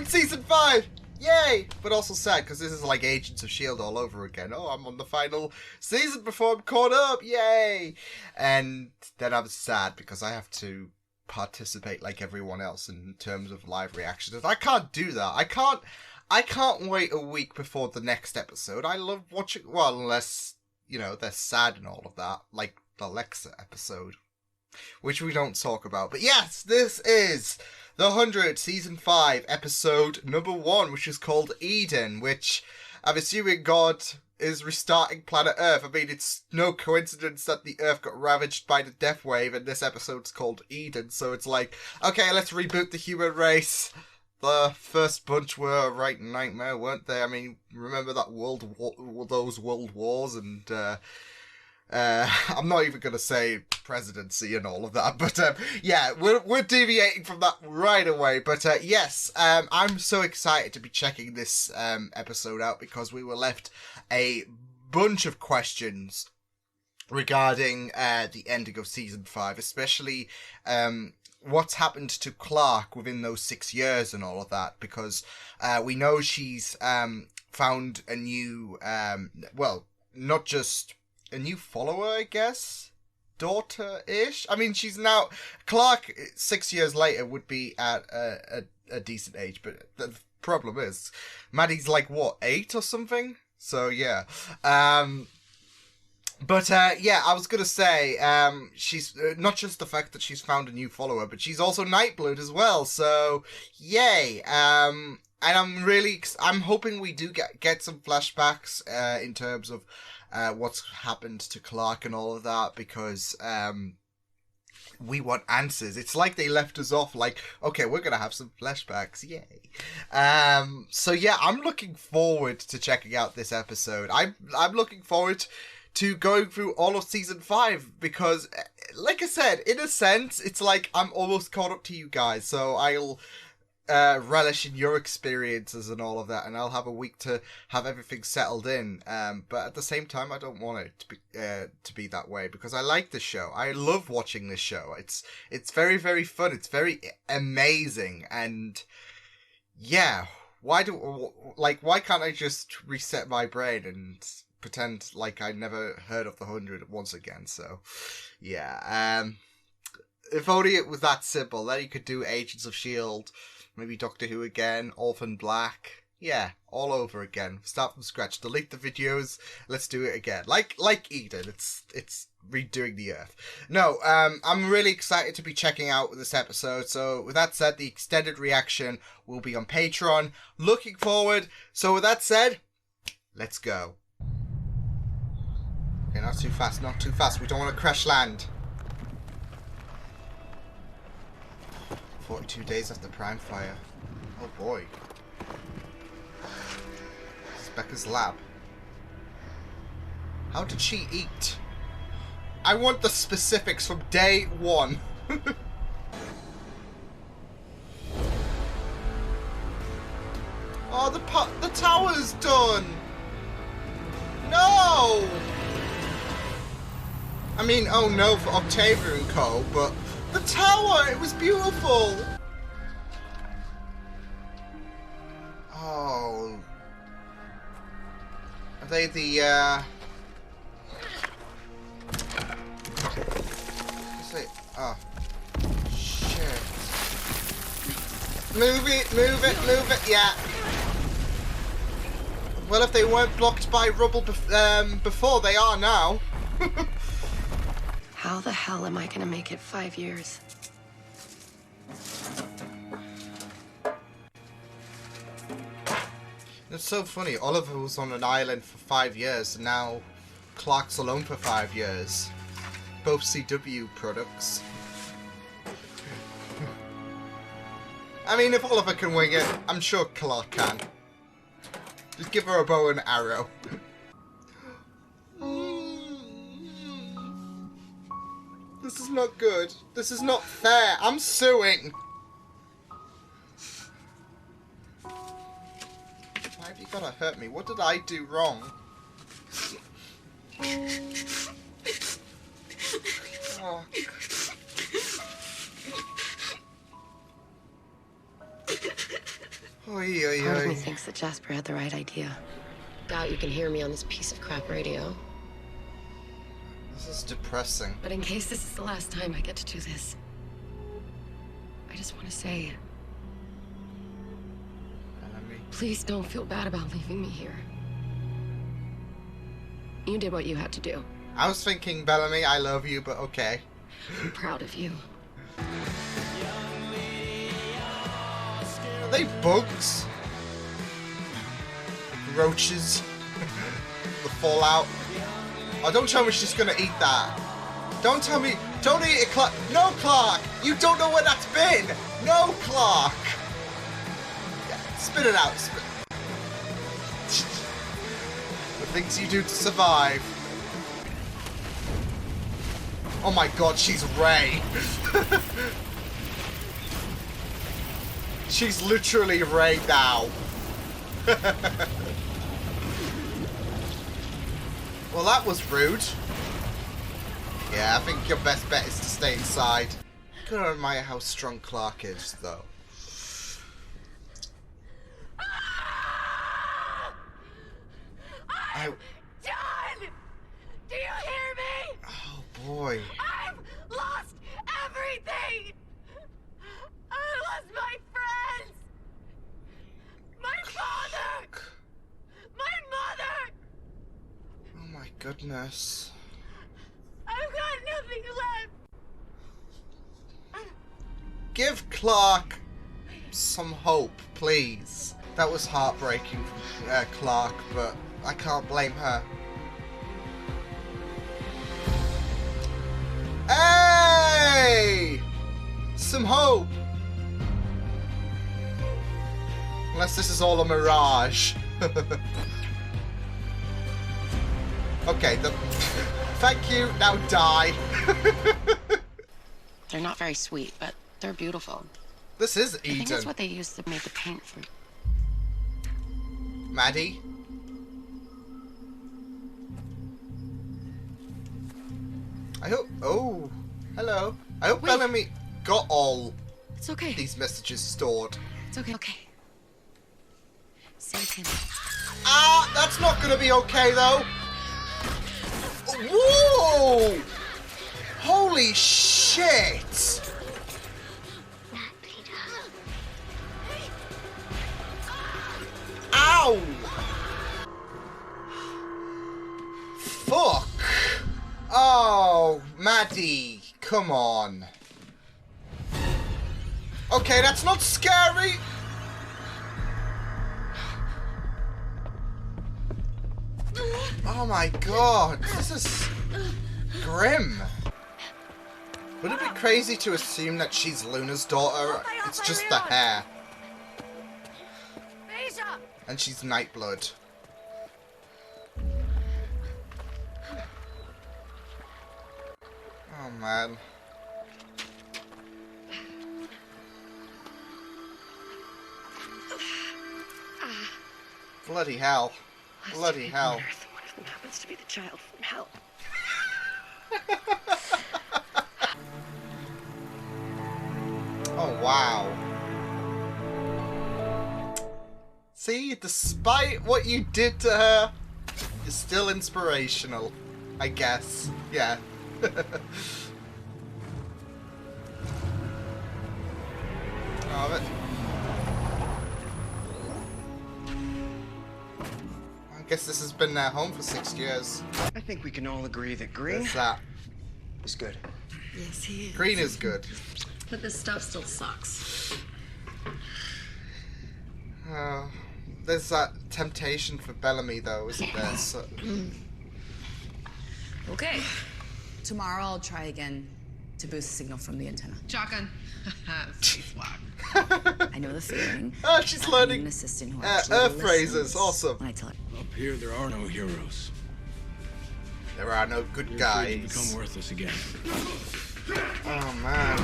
in Season 5! Yay! But also sad, because this is like Agents of S.H.I.E.L.D. all over again. Oh, I'm on the final season before I'm caught up! Yay! And then I'm sad, because I have to participate like everyone else in terms of live reactions. I can't do that. I can't wait a week before the next episode. I love watching, well, unless, you know, they're sad and all of that, like the Alexa episode, which we don't talk about. But yes, this is the 100 Season 5 episode number 1, which is called Eden, which I'm assuming God is restarting planet Earth. I mean, it's no coincidence that the Earth got ravaged by the death wave and this episode's called Eden, so it's like, okay, let's reboot the human race. The first bunch were a right nightmare, weren't they? I mean, remember that those world wars and, I'm not even going to say presidency and all of that, but yeah, we're deviating from that right away. But yes, I'm so excited to be checking this episode out because we were left a bunch of questions regarding the ending of Season 5, especially what's happened to Clarke within those 6 years and all of that, because we know she's found a new, well, not just a new follower, I guess, daughter-ish. I mean, she's now, Clarke 6 years later would be at a decent age, but the problem is, Maddie's like, what, 8 or something? So, yeah. But, yeah, I was gonna say, she's, not just the fact that she's found a new follower, but she's also Nightblood as well, so, yay. And I'm hoping we do get some flashbacks, in terms of, what's happened to Clarke and all of that, because, we want answers. It's like they left us off like, okay, we're gonna have some flashbacks, yay. So yeah, I'm looking forward to checking out this episode. I'm looking forward to going through all of Season 5, because, like I said, in a sense, it's like I'm almost caught up to you guys, so I'll relish in your experiences and all of that, and I'll have a week to have everything settled in, but at the same time, I don't want it to be that way, because I like the show. I love watching this show. It's very, very fun. It's very amazing, and yeah, why can't I just reset my brain and pretend like I never heard of the 100 once again? So, yeah, if only it was that simple. Then you could do Agents of S.H.I.E.L.D., maybe Doctor Who again, Orphan Black. Yeah, all over again. Start from scratch. Delete the videos. Let's do it again. Like Eden. It's redoing the Earth. No, I'm really excited to be checking out this episode. So with that said, the extended reaction will be on Patreon. Looking forward. So with that said, let's go. Okay, not too fast. Not too fast. We don't want to crash land. 42 days after Prime Fire. Oh boy. This is Becca's lab. How did she eat? I want the specifics from day 1. Oh, the tower's done! No! I mean, oh no for Octavia and Co, but the tower! It was beautiful! Oh. Are they the, oh. Shit. Move it, yeah. Well, if they weren't blocked by rubble before, they are now. How the hell am I gonna make it 5 years? It's so funny. Oliver was on an island for 5 years, and now Clarke's alone for 5 years. Both CW products. I mean, if Oliver can wing it, I'm sure Clarke can. Just give her a bow and arrow. This is not good. This is not fair. I'm suing. Why have you gotta hurt me? What did I do wrong? Oh. Oy, oy, Part of me oy. thinks that Jasper had the right idea. Doubt you can hear me on this piece of crap radio. This is depressing. But in case this is the last time I get to do this, I just want to say, please don't feel bad about leaving me here. You did what you had to do. I was thinking, Bellamy, I love you, but okay. I'm proud of you. Are they bugs? Roaches? The fallout? Oh, don't tell me she's gonna eat that. Don't tell me. Don't eat it, Clarke. No, Clarke! You don't know where that's been! No, Clarke! Yeah, spit it out. The things you do to survive. Oh my god, she's Ray. She's literally Ray now. Well, that was rude. Yeah, I think your best bet is to stay inside. I gotta admire how strong Clarke is, though. I'm done! Do you hear me? Oh boy. I've lost everything! I lost my friends! My father! My mother! Oh my goodness. I've got nothing left! Give Clarke some hope, please. That was heartbreaking from Clarke, but I can't blame her. Hey! Some hope! Unless this is all a mirage. Okay, thank you, now die. They're not very sweet, but they're beautiful. This is I think that's Eden. what they used to make the paint for. Maddie? I hope... Oh, hello. I hope Wait. Bellamy got all It's okay. these messages stored. It's okay. Okay. Save him. Ah, that's not gonna be okay, though. Whoa! Holy shit! Ow! Fuck! Oh, Maddie, come on. Okay, that's not scary. Oh my god, this is grim. Would it be crazy to assume that she's Luna's daughter? It's just the hair. And she's Nightblood. Oh man. Bloody hell. Bloody hell. One of them happens to be the child from hell. Oh wow. See, despite what you did to her, you're still inspirational, I guess. Yeah. Oh, but I guess this has been their home for 6 years. I think we can all agree that green There's that. is good. Yes, he is. Green is good. But this stuff still sucks. There's that temptation for Bellamy, though, isn't there? So, Okay. Tomorrow I'll try again to boost the signal from the antenna. Shotgun. Swag. I know the feeling. oh, she's I need learning an assistant who actually Earth phrases. listens Awesome. when I tell her. Up here, there are no heroes. There are no good You're free to guys. become worthless again. Oh man.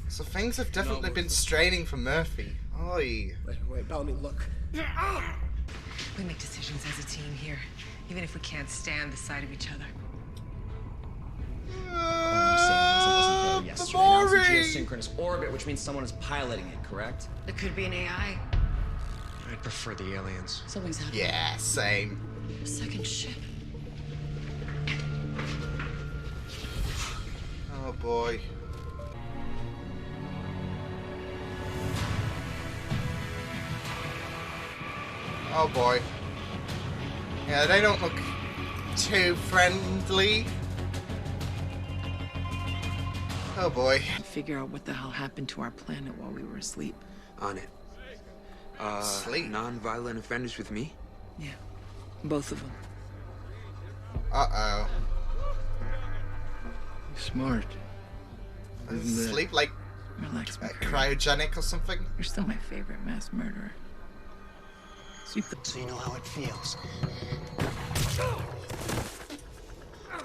So things have definitely been straining for Murphy. Oi. Wait, Bellamy, look. We make decisions as a team here, even if we can't stand the sight of each other. All I'm saying is it wasn't there It's right now it's in Maury! geosynchronous orbit, which means someone is piloting it, correct? It could be an AI. I'd prefer the aliens. Something's happening. Yeah, same. A second ship. Oh boy. Oh boy. Yeah, they don't look too friendly. Oh boy. Figure out what the hell happened to our planet while we were asleep. On it. Sleep. Non-violent offenders with me? Yeah. Both of them. Uh-oh. Smart. Sleep like Relax, McCurry. cryogenic or something? You're still my favorite mass murderer. Sweep the... So you know how it feels.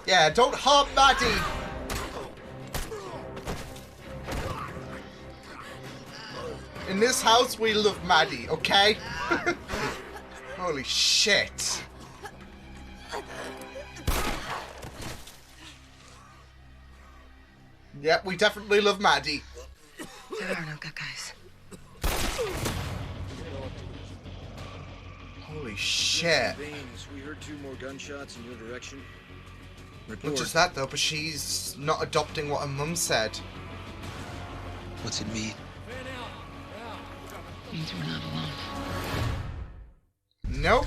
Yeah, don't harm Maddie! In this house, we love Maddie, okay? Holy shit. Yep, we definitely love Maddie. There are no good guys. Holy shit. Veins, we heard 2 more gunshots in your direction. Not Report. just that though, but she's not adopting what her mum said. What's it mean? Means we're not alone. Nope.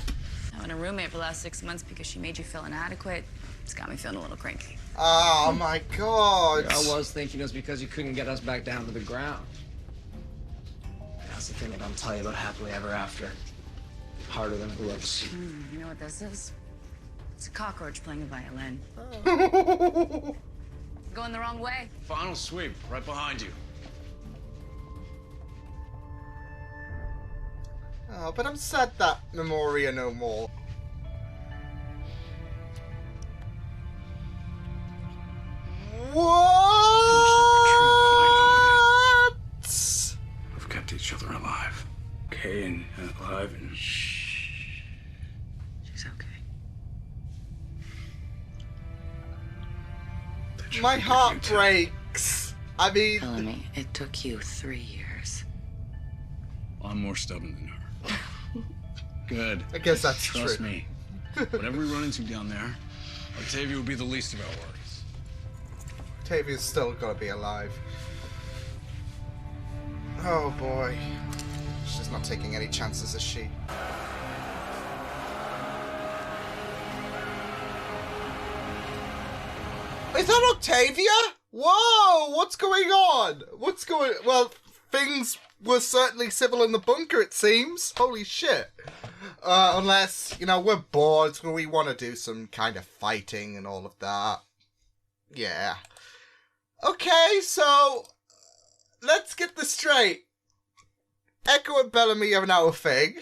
Having a roommate for the last 6 months because she made you feel inadequate, it's got me feeling a little cranky. Oh my god. I was thinking it was because you couldn't get us back down to the ground. That's the thing they don't tell you about happily ever after. Harder than it looks. You know what this is? It's a cockroach playing a violin. Going the wrong way. Final sweep, right behind you. Oh, but I'm sad that Memoria no more. What? We've kept each other alive. Okay, and alive and... She's okay. That should My forgive heart you, too. breaks. I mean, Telling me it took you 3 years. I'm more stubborn than her. Good. I guess that's Trust true. me. Whatever we run into down there, Octavia will be the least of our worries. Tavia's still gonna be alive. Oh boy. She's not taking any chances, is she? Is that Octavia? Whoa! What's going on? What's going... Well, things were certainly civil in the bunker, it seems. Holy shit. Unless, you know, we're bored, so we want to do some kind of fighting and all of that. Yeah. Okay, so... Let's get this straight. Echo and Bellamy are now a thing.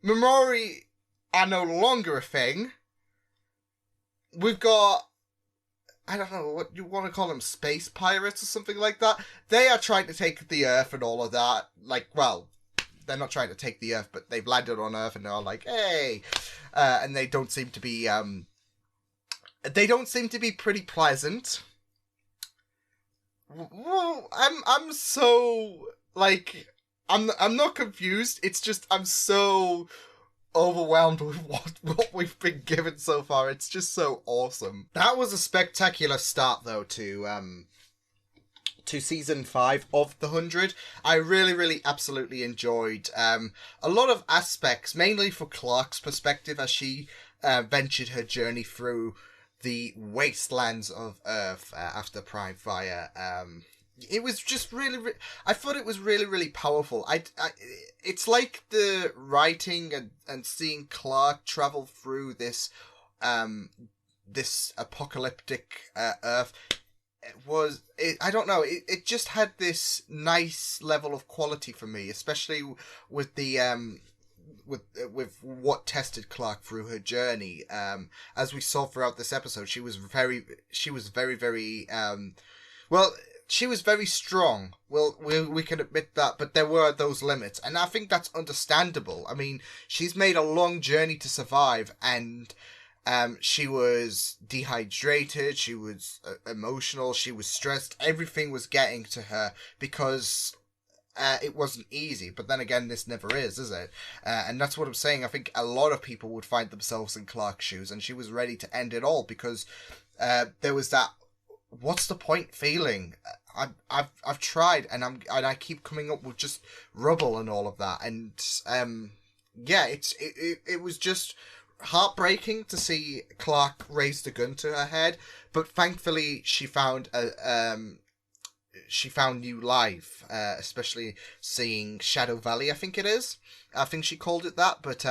Memori are no longer a thing. We've got... I don't know what you want to call them, space pirates or something like that. They are trying to take the Earth and all of that. Like, well, they're not trying to take the Earth, but they've landed on Earth and they're like, hey! And they don't seem to be, pretty pleasant. Well, I'm so, like, I'm not confused. It's just, I'm so overwhelmed with what we've been given so far. It's just so awesome. That was a spectacular start, though, to season 5 of The 100. I really absolutely enjoyed a lot of aspects, mainly for Clarke's perspective as she ventured her journey through the wastelands of Earth after Prime Fire. It was just I thought it was really powerful. It's like the writing and seeing Clarke travel through this this apocalyptic Earth. I don't know, it just had this nice level of quality for me, especially with the with what tested Clarke through her journey. As we saw throughout this episode, she was very well, she was very strong. Well, we can admit that, but there were those limits, and I think that's understandable. I mean, she's made a long journey to survive, and She was dehydrated, she was emotional, she was stressed, everything was getting to her because it wasn't easy. But then again, this never is it? And that's what I'm saying. I think a lot of people would find themselves in Clarke's shoes, and she was ready to end it all because there was that what's the point feeling. I've tried, and I keep coming up with just rubble and all of that, and yeah, it was just heartbreaking to see Clarke raise the gun to her head, but thankfully she found new life, especially seeing Shadow Valley, I think it is. I think she called it that, but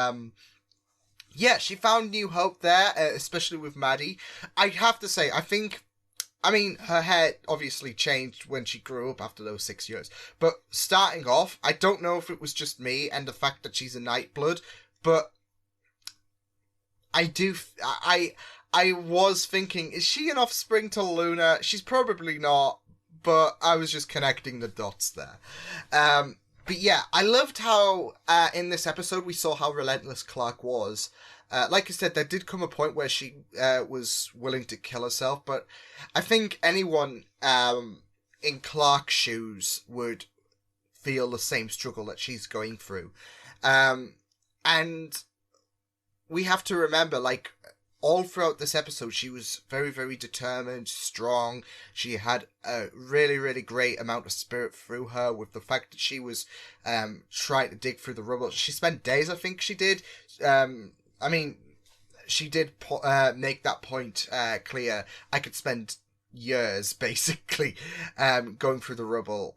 yeah, she found new hope there, especially with Maddie. I have to say, I mean, her hair obviously changed when she grew up after those 6 years, but starting off, I don't know if it was just me and the fact that she's a Nightblood, but I was thinking, is she an offspring to Luna? She's probably not, but I was just connecting the dots there. But yeah, I loved how in this episode we saw how relentless Clarke was. Like I said, there did come a point where she was willing to kill herself, but I think anyone in Clarke's shoes would feel the same struggle that she's going through. And we have to remember, like, all throughout this episode, she was very, very determined, strong. She had a really, really great amount of spirit through her, with the fact that she was trying to dig through the rubble. She spent days, I think she did. I mean, she did make that point clear. I could spend years, basically, going through the rubble.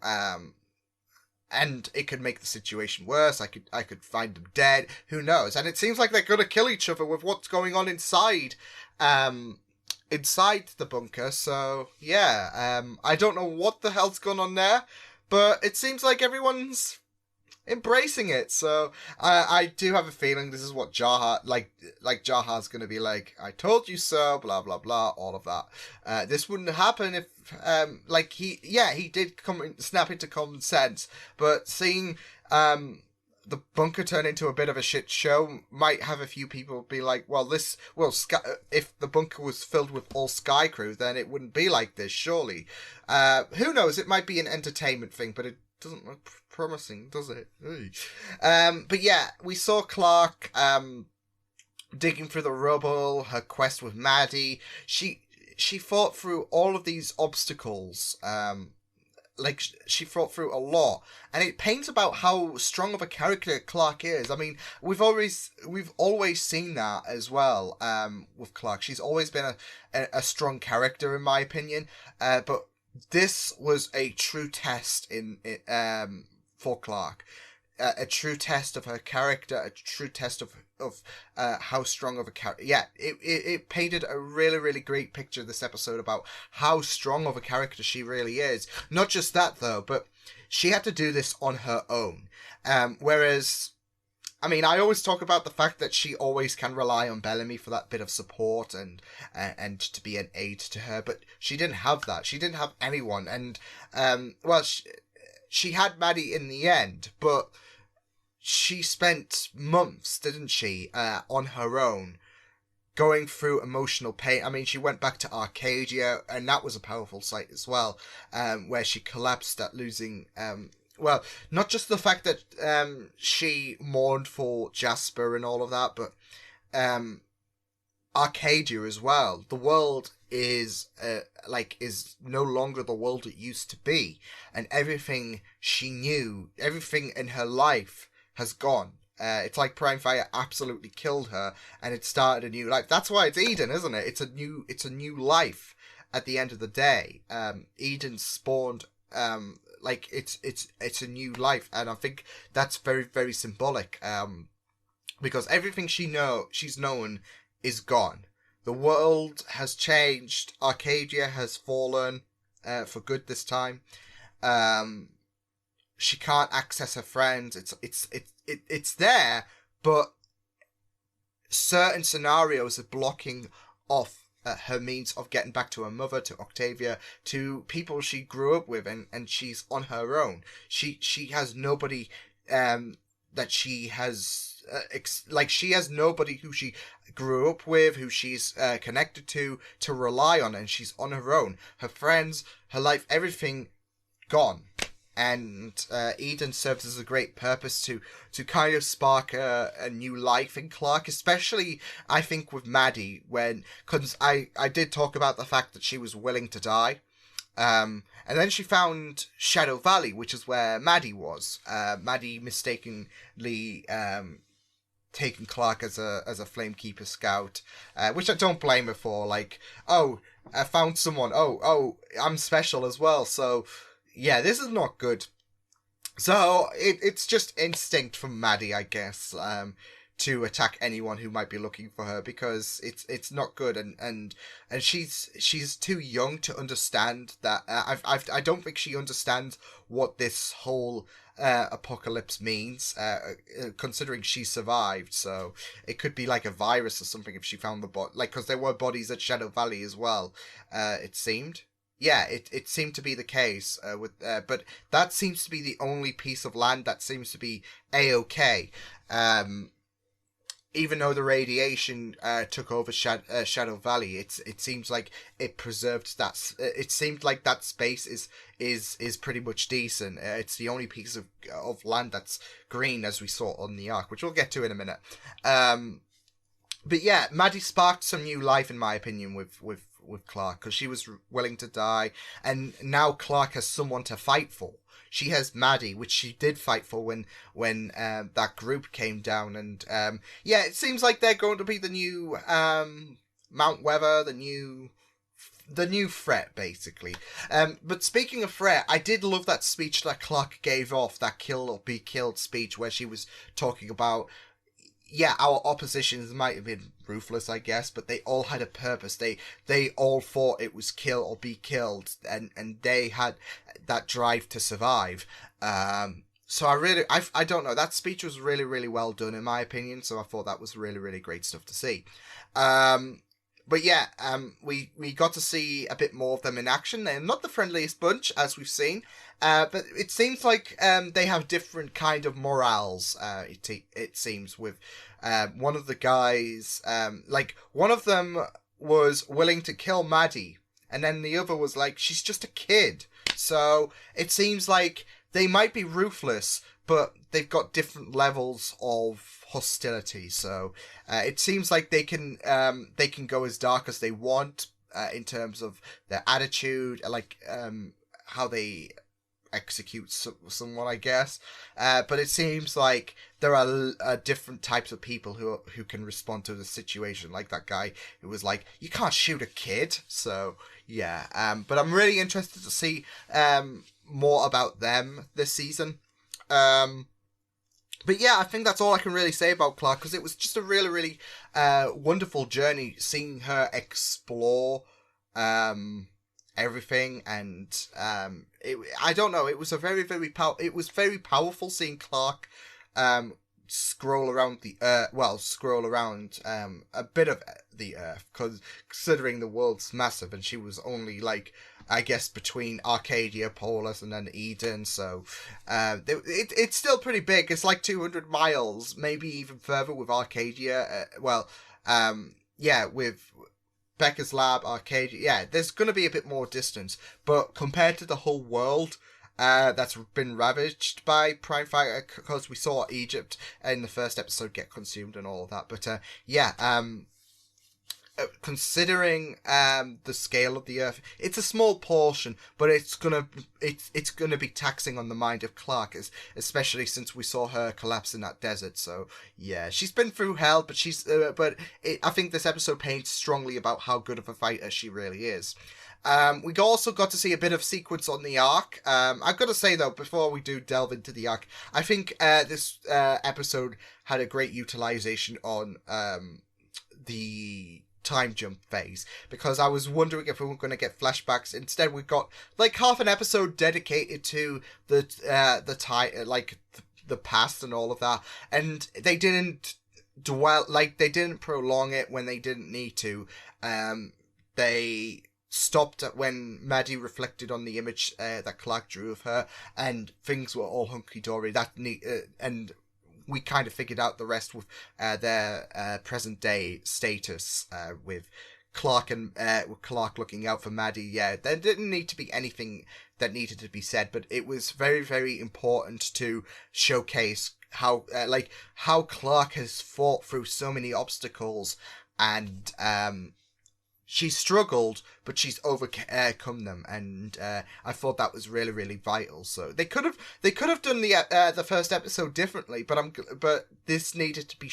And it could make the situation worse. I could find them dead. Who knows? And it seems like they're gonna kill each other with what's going on inside the bunker. So yeah, I don't know what the hell's going on there, but it seems like everyone's embracing it. So I do have a feeling this is what Jaha, like Jaha's gonna be like, I told you so, blah blah blah, all of that. This wouldn't happen if he did snap into common sense, but seeing the bunker turn into a bit of a shit show might have a few people be like, if the bunker was filled with all Sky Crew, then it wouldn't be like this, surely. Who knows? It might be an entertainment thing, but it doesn't look promising, does it? But yeah, we saw Clarke digging through the rubble, her quest with Maddie. She fought through all of these obstacles. She fought through a lot, and it paints about how strong of a character Clarke is. I mean, we've always seen that as well with Clarke. She's always been a strong character, in my opinion. But this was a true test for Clarke. A true test of her character, a true test of how strong of a character. Yeah, it painted a really, really great picture this episode about how strong of a character she really is. Not just that, though, but she had to do this on her own. Whereas, I mean, I always talk about the fact that she always can rely on Bellamy for that bit of support and to be an aid to her, but she didn't have that. She didn't have anyone, and she had Maddie in the end, but she spent months, didn't she, on her own, going through emotional pain. I mean, she went back to Arcadia, and that was a powerful sight as well, where she collapsed at losing, not just the fact that she mourned for Jasper and all of that, but Arcadia as well. The world is no longer the world it used to be, and everything she knew, everything in her life has gone. It's like Prime Fire absolutely killed her, and it started a new life. That's why it's Eden, isn't it? It's a new life. At the end of the day, Eden spawned. It's a new life, and I think that's very, very symbolic. Because everything she's known is gone. The world has changed. Arcadia has fallen for good this time. She can't access her friends. It's there, but certain scenarios are blocking off her means of getting back to her mother, to Octavia, to people she grew up with, and she's on her own. She has nobody that she has like she has nobody who she grew up with, who she's connected to rely on, and she's on her own. Her friends, her life, everything gone. And Eden serves as a great purpose to kind of spark a new life in Clarke, especially, I think, with Maddie, because I did talk about the fact that she was willing to die. And then she found Shadow Valley, which is where Maddie was. Maddie mistakenly taking Clarke as a Flamekeeper scout, which I don't blame her for. Like, oh, I found someone. Oh, I'm special as well, so... Yeah, this is not good. So, it's just instinct from Maddie, I guess, to attack anyone who might be looking for her, because it's not good, and she's too young to understand that. I don't think she understands what this whole apocalypse means, considering she survived. So it could be like a virus or something if she found the because there were bodies at Shadow Valley as well. It seemed. Yeah, it seemed to be the case, but that seems to be the only piece of land that seems to be A-okay. Even though the radiation took over Shadow Valley, it seems like it preserved that. It seemed like that space is pretty much decent. It's the only piece of land that's green, as we saw on the Ark, which we'll get to in a minute. But yeah, Maddie sparked some new life, in my opinion, with Clarke, because she was willing to die, and now Clarke has someone to fight for. She has Maddie, which she did fight for when that group came down, and yeah, it seems like they're going to be the new Mount Weather, the new threat, basically. But speaking of threat, I did love that speech that Clarke gave off, that kill or be killed speech, where she was talking about, yeah, our oppositions might have been ruthless, I guess, but they all had a purpose. They all thought it was kill or be killed, and they had that drive to survive. So I don't know, that speech was really, really well done, in my opinion, so I thought that was really, really great stuff to see. But yeah, we got to see a bit more of them in action. They're not the friendliest bunch, as we've seen, but it seems like they have different kind of morals, it seems, with one of the guys, like, one of them was willing to kill Maddie, and then the other was like, she's just a kid. So it seems like they might be ruthless, but they've got different levels of hostility. So it seems like they can go as dark as they want in terms of their attitude, like how they execute someone, I guess. But it seems like there are different types of people who can respond to the situation, like that guy who was like, you can't shoot a kid. So yeah, but I'm really interested to see more about them this season. But yeah, I think that's all I can really say about Clarke, because it was just a really, really wonderful journey seeing her explore everything, and I don't know, it was a very, very powerful seeing Clarke scroll around the Earth, a bit of the Earth, because considering the world's massive, and she was only like, I guess, between Arcadia, Polis, and then Eden, so it's still pretty big. It's like 200 miles, maybe even further with Arcadia. With Becca's lab, Arcadia, yeah, there's going to be a bit more distance, but compared to the whole world that's been ravaged by Prime Fire, because we saw Egypt in the first episode get consumed and all of that, but considering the scale of the Earth, it's a small portion, but it's gonna be taxing on the mind of Clarke, especially since we saw her collapse in that desert. So yeah, she's been through hell, but I think this episode paints strongly about how good of a fighter she really is. We also got to see a bit of sequence on the Ark. I've got to say though, before we do delve into the Ark, I think this episode had a great utilization on the time jump phase, because I was wondering if we were going to get flashbacks. Instead, we got like half an episode dedicated to the time, like the past and all of that, and they didn't prolong it when they didn't need to. They stopped at when Maddie reflected on the image that Clarke drew of her, and things were all hunky dory. And we kind of figured out the rest with their present day status with Clarke and with Clarke looking out for Maddie. Yeah, there didn't need to be anything that needed to be said, but it was very, very important to showcase how how Clarke has fought through so many obstacles, and she's struggled, but she's overcome them, and I thought that was really, really vital. So they could have done the first episode differently, but this needed to be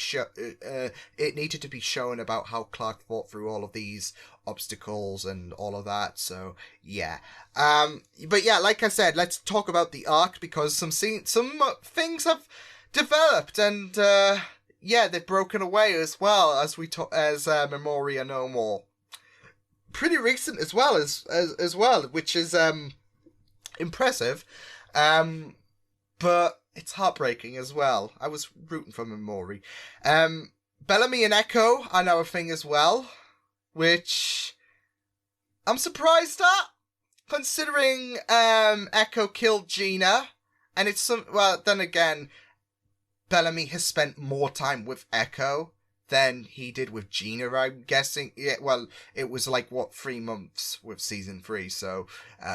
it needed to be shown about how Clarke fought through all of these obstacles and all of that. So yeah, but yeah, like I said, let's talk about the arc, because some things have developed, and yeah, they've broken away as well as Memoria No More. Pretty recent as well, which is impressive, but it's heartbreaking as well. I was rooting for Memori. Bellamy and Echo are now a thing as well, which I'm surprised at, considering Echo killed Gina, and then again, Bellamy has spent more time with Echo than he did with Gina, I'm guessing. Yeah, well, it was 3 months with season 3, so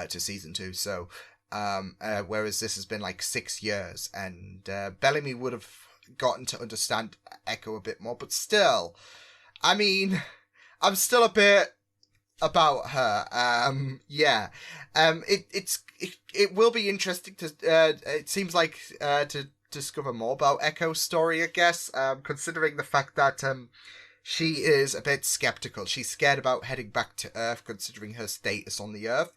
to season 2, so whereas this has been 6 years, and Bellamy would have gotten to understand Echo a bit more, but still, I mean, I'm still a bit about her. Yeah, it will be interesting to it seems like to discover more about Echo's story, I guess, considering the fact that she is a bit skeptical. She's scared about heading back to Earth, considering her status on the Earth.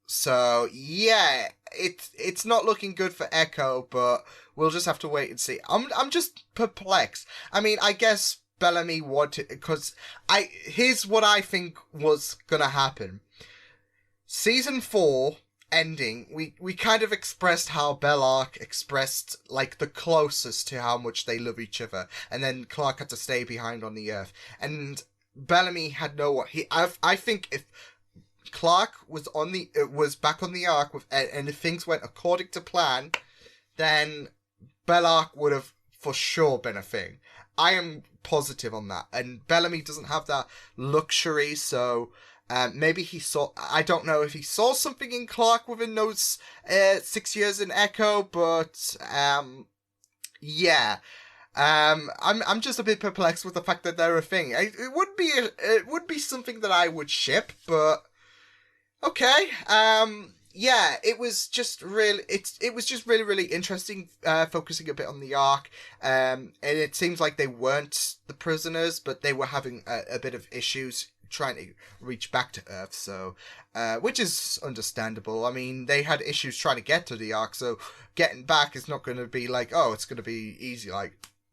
So yeah, it's not looking good for Echo, but we'll just have to wait and see. I'm just perplexed. I mean, I guess Bellamy wanted, because here's what I think was gonna happen. Season 4 ending, we kind of expressed how Bellarke expressed the closest to how much they love each other, and then Clarke had to stay behind on the Earth, and Bellamy had I think if Clarke was back on the Ark and if things went according to plan, then Bellarke would have for sure been a thing. I am positive on that, and Bellamy doesn't have that luxury, so maybe he saw, I don't know if he saw something in Clarke within those 6 years in Echo, but yeah. I'm just a bit perplexed with the fact that they're a thing. It would be something that I would ship, but okay. Yeah, it was just really really interesting, focusing a bit on the arc. And it seems like they weren't the prisoners, but they were having a bit of issues trying to reach back to Earth, so which is understandable. I mean, they had issues trying to get to the Ark, so getting back is not going to be it's going to be easy,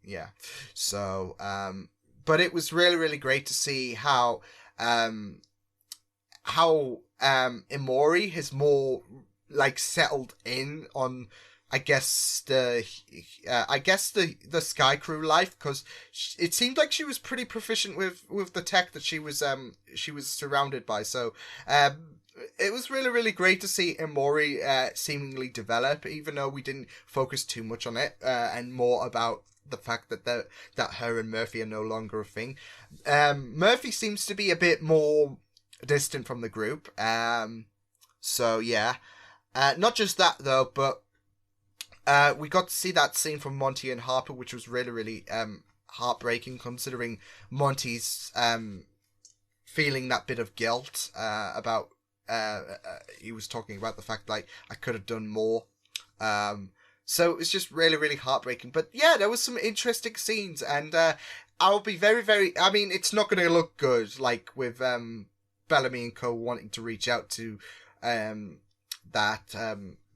yeah. So but it was really, really great to see how Emori has more settled in on, I guess the Sky Crew life, because it seemed like she was pretty proficient with the tech that she was surrounded by. So it was really, really great to see Emori seemingly develop, even though we didn't focus too much on it, and more about the fact that her and Murphy are no longer a thing. Murphy seems to be a bit more distant from the group. So yeah, not just that though, but we got to see that scene from Monty and Harper, which was really, really heartbreaking, considering Monty's feeling that bit of guilt about he was talking about the fact I could have done more. So it was just really, really heartbreaking. But yeah, there was some interesting scenes, and I'll be very, very, I mean, it's not going to look good with Bellamy and co wanting to reach out to that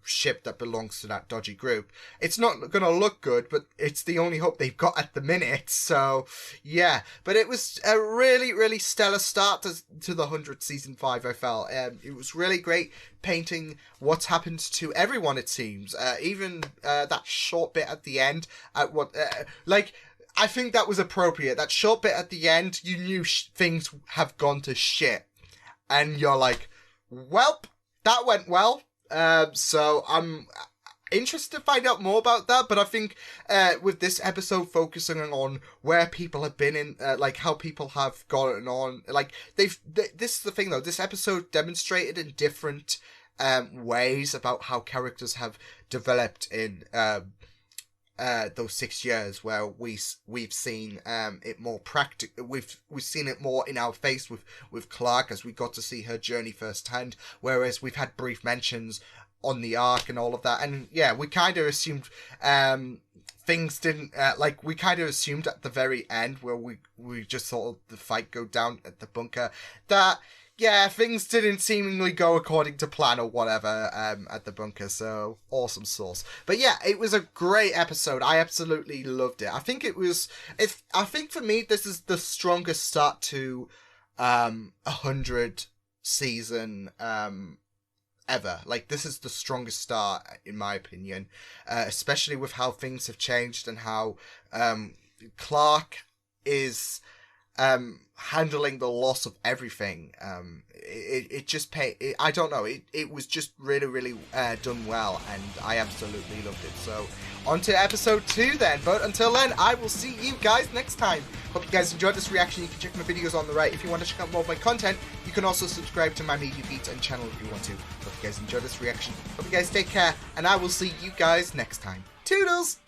ship that belongs to that dodgy group. It's not going to look good, but it's the only hope they've got at the minute. So yeah, but it was a really, really stellar start to the 100th season 5. I felt it was really great, painting what's happened to everyone, it seems. Even that short bit at the end, at what I think that was appropriate. That short bit at the end, you knew things have gone to shit, and you're like, welp, that went well. So interested to find out more about that, but I think with this episode focusing on where people have been in, like how people have gotten on, like this is the thing though, this episode demonstrated in different ways about how characters have developed in those 6 years, where we've seen it more practical. We've seen it more in our face with Clarke, as we got to see her journey firsthand, whereas we've had brief mentions on the arc and all of that. And yeah, we kind of assumed things didn't like, we kind of assumed at the very end, where we just saw the fight go down at the bunker, that yeah, things didn't seemingly go according to plan or whatever at the bunker. So awesome sauce. But yeah, it was a great episode. I absolutely loved it. I think I think for me, this is the strongest start to 100 season ever. Like, this is the strongest start in my opinion, especially with how things have changed and how Clarke is handling the loss of everything. I don't know, it was just really done well, and I absolutely loved it. So on to episode 2 then, but until then, I will see you guys next time. Hope you guys enjoyed this reaction. You can check my videos on the right if you want to check out more of my content. You can also subscribe to my media feeds and channel if you want to. Hope you guys enjoyed this reaction. Hope you guys take care, and I will see you guys next time. Toodles!